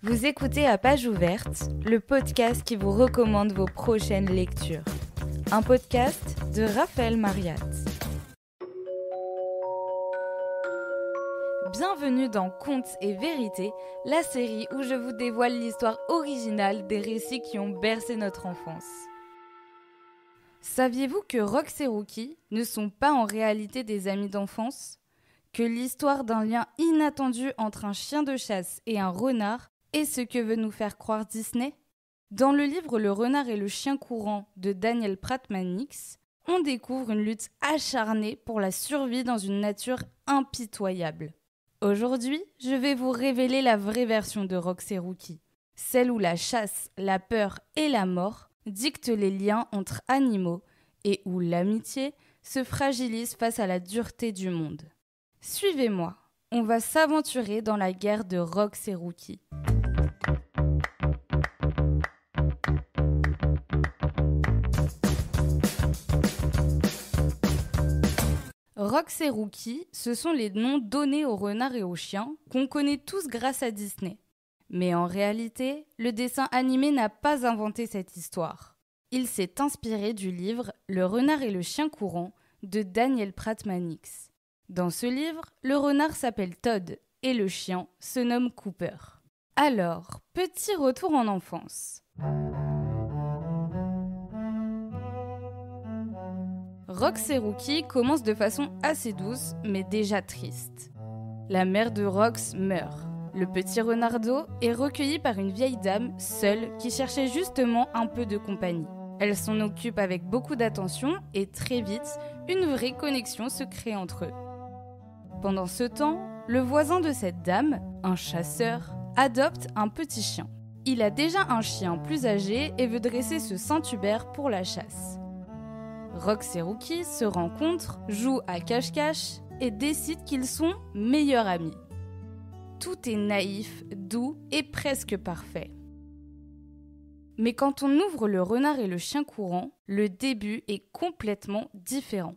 Vous écoutez À Page Ouverte, le podcast qui vous recommande vos prochaines lectures. Un podcast de Raphaël Mariat. Bienvenue dans Contes et Vérités, la série où je vous dévoile l'histoire originale des récits qui ont bercé notre enfance. Saviez-vous que Rox et Rookie ne sont pas en réalité des amis d'enfance ? Que l'histoire d'un lien inattendu entre un chien de chasse et un renard est ce que veut nous faire croire Disney ? Dans le livre Le renard et le chien courant de Daniel Pratt Mannix, on découvre une lutte acharnée pour la survie dans une nature impitoyable. Aujourd'hui, je vais vous révéler la vraie version de Rox et Rookie, celle où la chasse, la peur et la mort dictent les liens entre animaux et où l'amitié se fragilise face à la dureté du monde. Suivez-moi, on va s'aventurer dans la guerre de Rox et Rookie. Rox et Rookie, ce sont les noms donnés aux renards et aux chiens qu'on connaît tous grâce à Disney. Mais en réalité, le dessin animé n'a pas inventé cette histoire. Il s'est inspiré du livre Le renard et le chien courant de Daniel Pratt Mannix. Dans ce livre, le renard s'appelle Todd et le chien se nomme Cooper. Alors, petit retour en enfance. Rox et Rookie commencent de façon assez douce, mais déjà triste. La mère de Rox meurt. Le petit renardeau est recueilli par une vieille dame seule qui cherchait justement un peu de compagnie. Elle s'en occupe avec beaucoup d'attention et très vite, une vraie connexion se crée entre eux. Pendant ce temps, le voisin de cette dame, un chasseur, adopte un petit chien. Il a déjà un chien plus âgé et veut dresser ce Saint-Hubert pour la chasse. Rox et Rookie se rencontrent, jouent à cache-cache et décident qu'ils sont meilleurs amis. Tout est naïf, doux et presque parfait. Mais quand on ouvre Le renard et le chien courant, le début est complètement différent.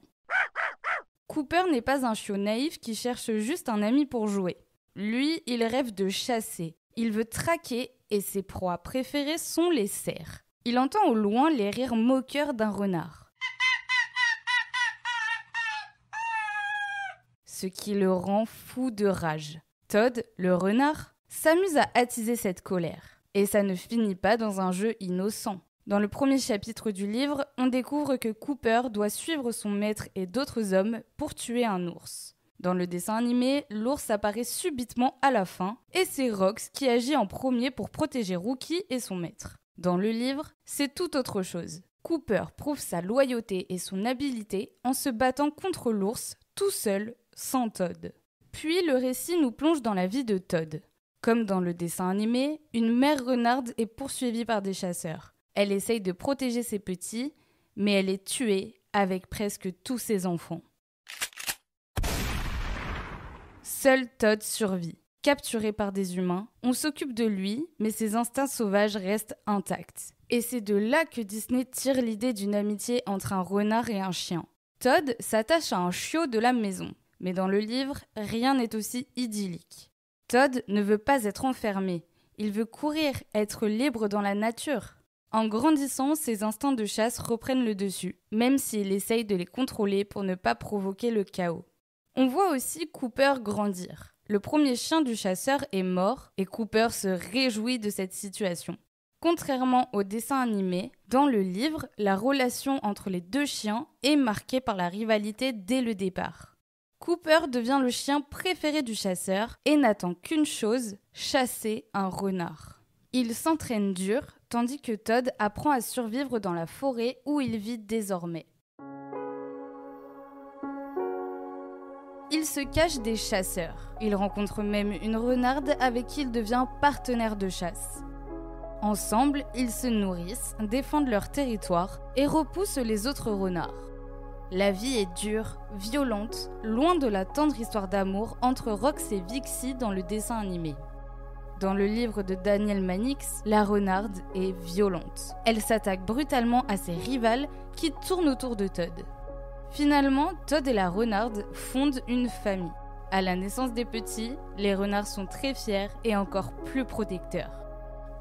Cooper n'est pas un chiot naïf qui cherche juste un ami pour jouer. Lui, il rêve de chasser. Il veut traquer et ses proies préférées sont les cerfs. Il entend au loin les rires moqueurs d'un renard. Ce qui le rend fou de rage. Todd, le renard, s'amuse à attiser cette colère. Et ça ne finit pas dans un jeu innocent. Dans le premier chapitre du livre, on découvre que Cooper doit suivre son maître et d'autres hommes pour tuer un ours. Dans le dessin animé, l'ours apparaît subitement à la fin et c'est Rox qui agit en premier pour protéger Rookie et son maître. Dans le livre, c'est tout autre chose. Cooper prouve sa loyauté et son habileté en se battant contre l'ours tout seul, sans Todd. Puis le récit nous plonge dans la vie de Todd. Comme dans le dessin animé, une mère renarde est poursuivie par des chasseurs. Elle essaye de protéger ses petits, mais elle est tuée avec presque tous ses enfants. Seul Todd survit. Capturé par des humains, on s'occupe de lui, mais ses instincts sauvages restent intacts. Et c'est de là que Disney tire l'idée d'une amitié entre un renard et un chien. Todd s'attache à un chiot de la maison, mais dans le livre, rien n'est aussi idyllique. Todd ne veut pas être enfermé, il veut courir, être libre dans la nature. En grandissant, ses instincts de chasse reprennent le dessus, même s'il essaye de les contrôler pour ne pas provoquer le chaos. On voit aussi Cooper grandir. Le premier chien du chasseur est mort et Cooper se réjouit de cette situation. Contrairement au dessin animé, dans le livre, la relation entre les deux chiens est marquée par la rivalité dès le départ. Cooper devient le chien préféré du chasseur et n'attend qu'une chose, chasser un renard. Il s'entraîne dur, tandis que Todd apprend à survivre dans la forêt où il vit désormais. Il se cache des chasseurs. Il rencontre même une renarde avec qui il devient partenaire de chasse. Ensemble, ils se nourrissent, défendent leur territoire et repoussent les autres renards. La vie est dure, violente, loin de la tendre histoire d'amour entre Rox et Vixie dans le dessin animé. Dans le livre de Daniel Mannix, la renarde est violente. Elle s'attaque brutalement à ses rivales qui tournent autour de Todd. Finalement, Todd et la renarde fondent une famille. À la naissance des petits, les renards sont très fiers et encore plus protecteurs.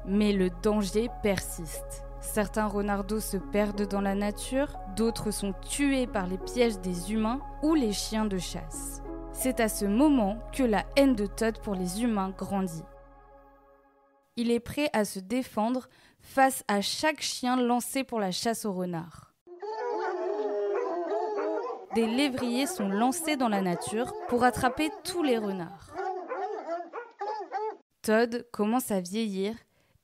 Mais le danger persiste. Certains renardeaux se perdent dans la nature, d'autres sont tués par les pièges des humains ou les chiens de chasse. C'est à ce moment que la haine de Todd pour les humains grandit. Il est prêt à se défendre face à chaque chien lancé pour la chasse aux renards. Des lévriers sont lancés dans la nature pour attraper tous les renards. Todd commence à vieillir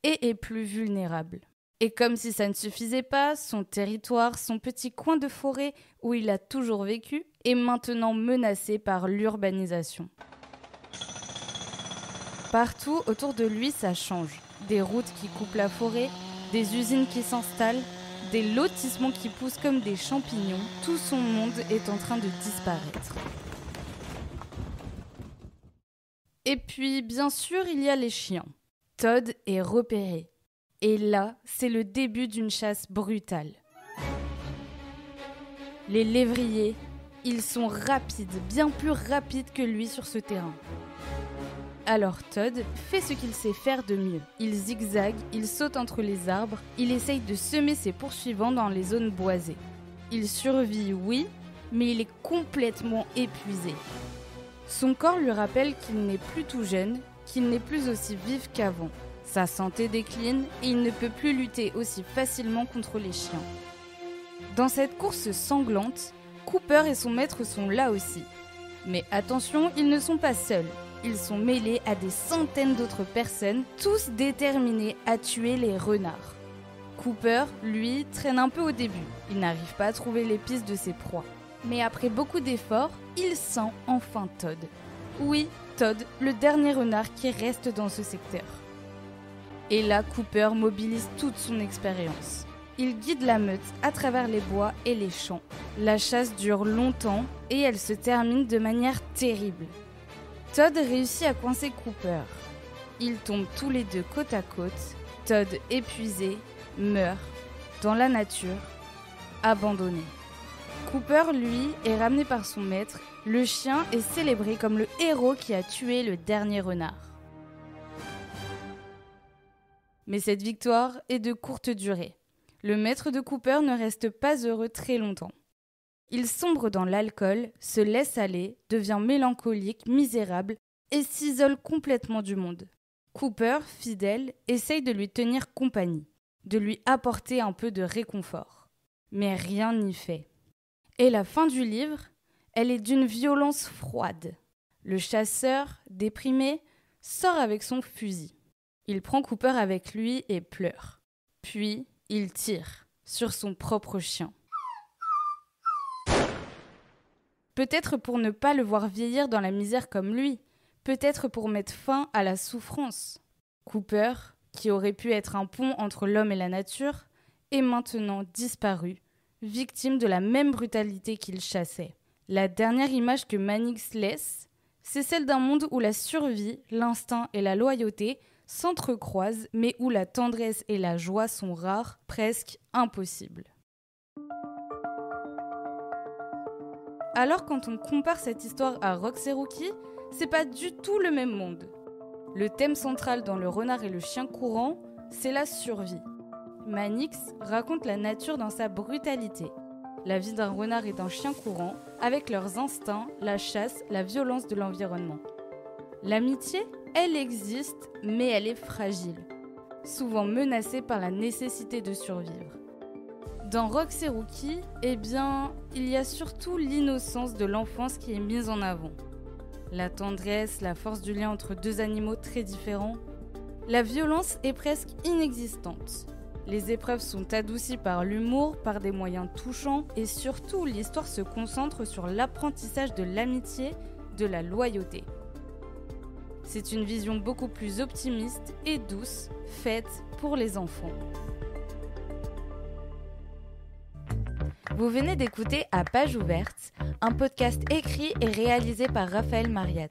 et est plus vulnérable. Et comme si ça ne suffisait pas, son territoire, son petit coin de forêt où il a toujours vécu, est maintenant menacé par l'urbanisation. Partout autour de lui, ça change. Des routes qui coupent la forêt, des usines qui s'installent, des lotissements qui poussent comme des champignons. Tout son monde est en train de disparaître. Et puis, bien sûr, il y a les chiens. Todd est repéré. Et là, c'est le début d'une chasse brutale. Les lévriers, ils sont rapides, bien plus rapides que lui sur ce terrain. Alors Todd fait ce qu'il sait faire de mieux. Il zigzague, il saute entre les arbres, il essaye de semer ses poursuivants dans les zones boisées. Il survit, oui, mais il est complètement épuisé. Son corps lui rappelle qu'il n'est plus tout jeune, qu'il n'est plus aussi vif qu'avant. Sa santé décline et il ne peut plus lutter aussi facilement contre les chiens. Dans cette course sanglante, Cooper et son maître sont là aussi. Mais attention, ils ne sont pas seuls. Ils sont mêlés à des centaines d'autres personnes, tous déterminés à tuer les renards. Cooper, lui, traîne un peu au début. Il n'arrive pas à trouver les pistes de ses proies. Mais après beaucoup d'efforts, il sent enfin Todd. Oui, Todd, le dernier renard qui reste dans ce secteur. Et là, Cooper mobilise toute son expérience. Il guide la meute à travers les bois et les champs. La chasse dure longtemps et elle se termine de manière terrible. Todd réussit à coincer Cooper. Ils tombent tous les deux côte à côte. Todd, épuisé, meurt dans la nature, abandonné. Cooper, lui, est ramené par son maître. Le chien est célébré comme le héros qui a tué le dernier renard. Mais cette victoire est de courte durée. Le maître de Cooper ne reste pas heureux très longtemps. Il sombre dans l'alcool, se laisse aller, devient mélancolique, misérable et s'isole complètement du monde. Cooper, fidèle, essaye de lui tenir compagnie, de lui apporter un peu de réconfort. Mais rien n'y fait. Et la fin du livre, elle est d'une violence froide. Le chasseur, déprimé, sort avec son fusil. Il prend Cooper avec lui et pleure. Puis, il tire sur son propre chien. Peut-être pour ne pas le voir vieillir dans la misère comme lui. Peut-être pour mettre fin à la souffrance. Cooper, qui aurait pu être un pont entre l'homme et la nature, est maintenant disparu, victime de la même brutalité qu'il chassait. La dernière image que Mannix laisse, c'est celle d'un monde où la survie, l'instinct et la loyauté s'entrecroisent, mais où la tendresse et la joie sont rares, presque impossibles. Alors quand on compare cette histoire à Rox et Rookie, c'est pas du tout le même monde. Le thème central dans Le renard et le chien courant, c'est la survie. Mannix raconte la nature dans sa brutalité. La vie d'un renard et d'un chien courant, avec leurs instincts, la chasse, la violence de l'environnement. L'amitié, elle existe, mais elle est fragile, souvent menacée par la nécessité de survivre. Dans Rox et Rookie, il y a surtout l'innocence de l'enfance qui est mise en avant. La tendresse, la force du lien entre deux animaux très différents. La violence est presque inexistante. Les épreuves sont adoucies par l'humour, par des moyens touchants, et surtout, l'histoire se concentre sur l'apprentissage de l'amitié, de la loyauté. C'est une vision beaucoup plus optimiste et douce, faite pour les enfants. Vous venez d'écouter À Page Ouverte, un podcast écrit et réalisé par Raphaël Mariat.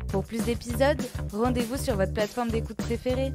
Pour plus d'épisodes, rendez-vous sur votre plateforme d'écoute préférée.